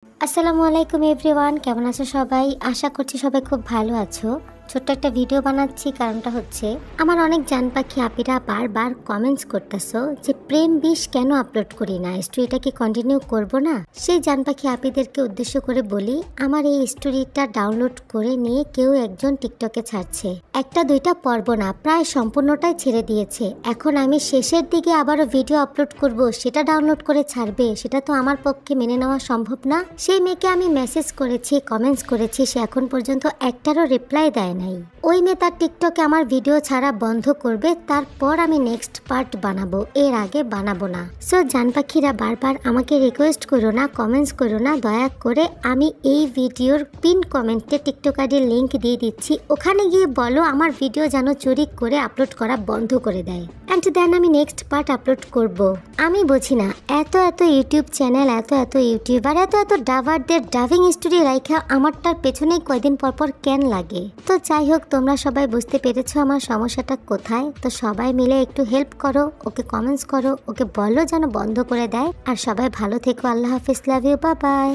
আসসালামু আলাইকুম এভরিওয়ান, কেমন আছো সবাই? আশা করছি সবাই খুব ভালো আছো। ছোট্ট একটা ভিডিও বানাচ্ছি, কারণটা হচ্ছে আমার অনেক জান পাখি আপিরা বারবার কমেন্টস করতেছো যে প্রেম বিষ কেন আপলোড করি না, স্টোরিটা কি কন্টিনিউ করব না। সেই জান পাখি আপিদেরকে উদ্দেশ্য করে বলি, আমার এই স্টোরিটা ডাউনলোড করে নিয়ে কেউ একজন টিকটকে ছাড়ছে। একটা দুইটা পর্ব না, প্রায় সম্পূর্ণটাই ছেড়ে দিয়েছে। এখন আমি শেষের দিকে আবারও ভিডিও আপলোড করব, সেটা ডাউনলোড করে ছাড়বে, সেটা তো আমার পক্ষে মেনে নেওয়া সম্ভব না। সেই মেয়েকে আমি মেসেজ করেছি, কমেন্টস করেছি, সে এখন পর্যন্ত একটারও রিপ্লাই দেয় নাই। ওই মেয়ে তার টিকটকে আমার ভিডিও ছাড়া বন্ধ করবে, তারপর আমি নেক্সট পার্ট বানাবো, এর আগে বানাবো না। সো জান পাখিরা বারবার আমাকে রিকোয়েস্ট করো না, কমেন্টস করো না, দয়া করে। আমি এই ভিডিওর পিন কমেন্টে টিকটক আইডির লিঙ্ক দিয়ে দিচ্ছি, ওখানে গিয়ে বলো আমার ভিডিও যেন চুরি করে আপলোড করা বন্ধ করে দেয়, অ্যান্ড দেন আমি নেক্সট পার্ট আপলোড করব। আমি বুঝি না, এত ইউটিউব চ্যানেল, এত ইউটিউবার, এত ডাভারদের ডাবিং স্টোরি রাইখা আমারটার পেছনে কয়দিন পর কেন লাগে। তো যাই হোক, তোমরা সবাই বুঝতে পেরেছো আমার সমস্যাটা কোথায়। তো সবাই মিলে একটু হেল্প করো, ওকে কমেন্টস করো, ওকে বলো যেন বন্ধ করে দেয়। আর সবাই ভালো থেকো, আল্লাহ হাফিজ, লাভ ইউ, বাই বাই।